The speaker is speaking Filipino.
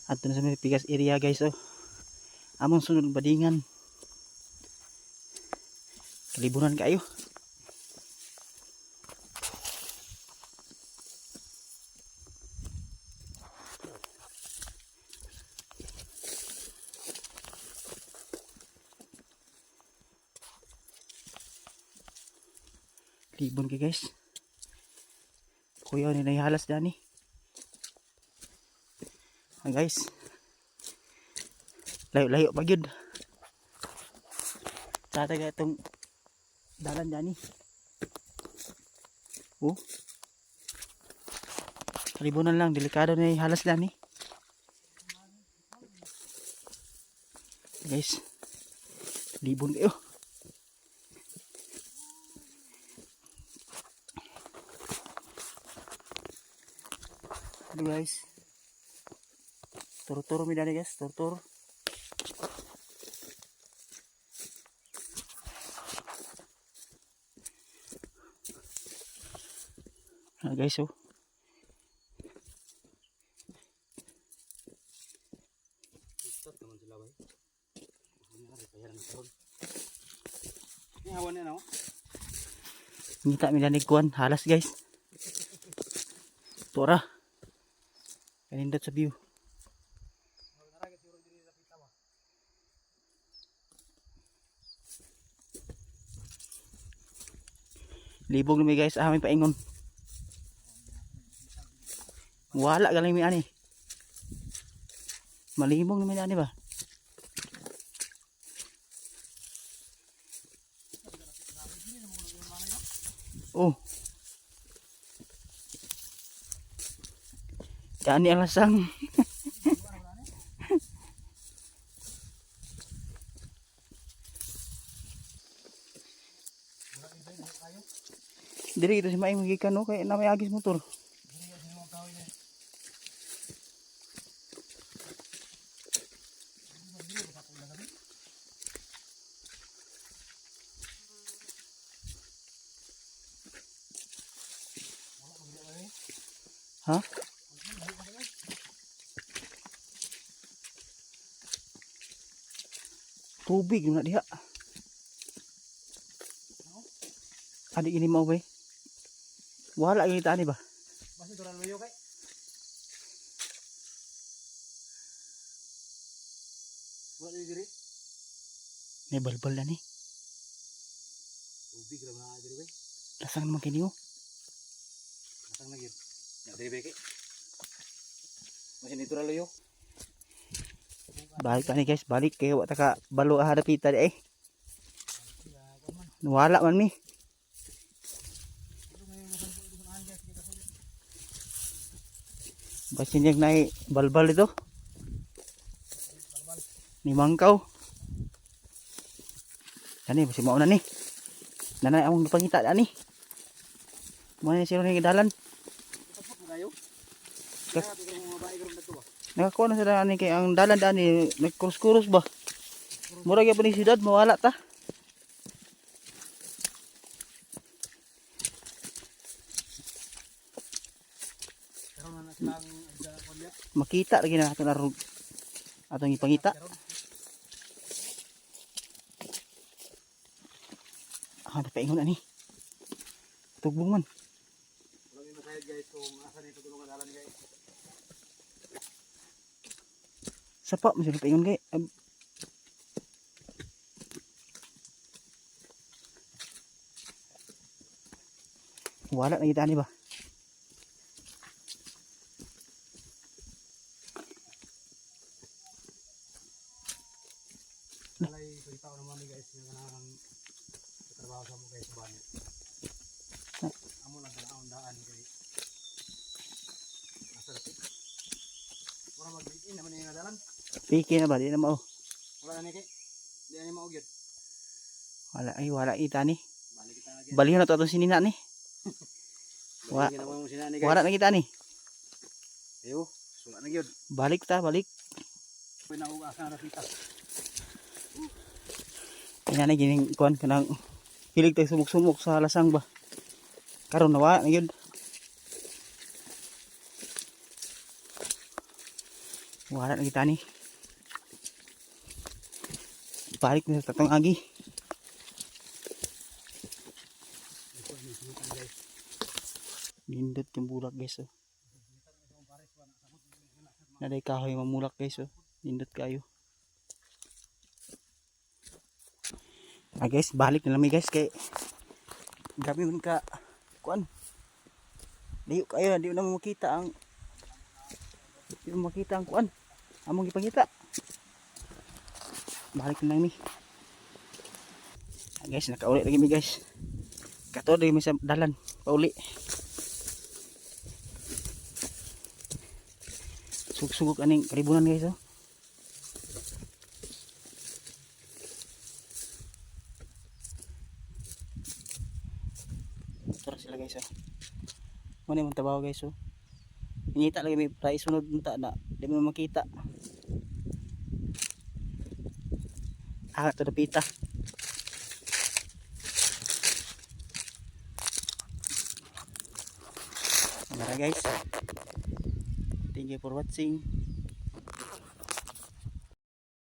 At na sa may pigas area guys oh. Among sunod badingan. Kalibunan kayo. Libon ka guys. Kuya ni nahihalas dyan eh. Guys. Layo-layo pa yun. Tataga itong dalan dyan eh. Oh. Kalibunan lang. Delikado na nahihalas dyan eh. Guys. Libon kayo. Aduh guys, turu-turu midani guys, turu-turu. Nah guys oh. Ngita midani kuan, halas guys. Tora. Kanindot sa view. Libog na guys, amin paingon. Wala galing mi ani. Malimong naman ani ba? Oh. Yan ang lasang. Diri ito si Maing magikan no kay na may agis motor. Ha? Tubig na diha. Adi ini mau bay. Wala kita ani ba? Basta turan mayo kay. Wala diri. May balbal na ni. Tubig ra na diri bay. Lasang naman kini oh. Lasang na gyud. Ya diri bay kay. Masin natural yo. Balik pa ni guys, balik kay wa ta ka balo hadapita di eh. Wala man mi. Basin yang naik balbal itu. Ni mangkau. Dan ni masih mau na ni. Nanay among pangita da ni. Mo ni sino ni dalan. Nakakuha na sila ni kay ang dalan da ni nagkurus-kurus ba. Mura gyud ni siyudad mawala ta. Makita lagi na aton arog atong ipangita. Ah, paingon ani. Tugbong man. Wala mi masayad guys so asa ni tutulungan dalan guys. Sapa masih paingon kay. Wala na kita ani ba? Alay pagitaw naman ni guys nga kanang trabaho sa mo guys bani. Amo lang daan daan kay. Asa ra pik. Wala mag-in naman ni nga dalan. Piki na ba di na mao. Wala ni kay. Di ani mao gyud. Wala ay wala kita ni. Balik kita lagi. Balihan na to atong sinina ni. Wala na kita ni. Ayo, sulat na gyud. Balik ta, balik. Pinaugasan ra kita. Kanya na gining kuan kanang hilig tayo sumuk-sumuk sa lasang ba. Karon nawa na gyud. Wala na kita ni. Balik na sa tatong agi. Ito ni sinitan guys. Nindot yung bulak guys oh. Naday kahoy mamulak guys oh. Nindot kayo. Ah guys, balik na lang guys kay grabe man ka kuan. Layo kayo, di mo na makita ang kuan. Among ipakita. Balik na lang mi. Ah, guys, nakauli lagi mi guys. Kato di mi sa dalan, pauli. Sugsugok aning karibunan guys oh. Tara sila guys oh. Muna yung tabaho guys oh. Hinita lagi may price sunod nta na di mo makita. To the pita. Tara guys. Thank you for watching.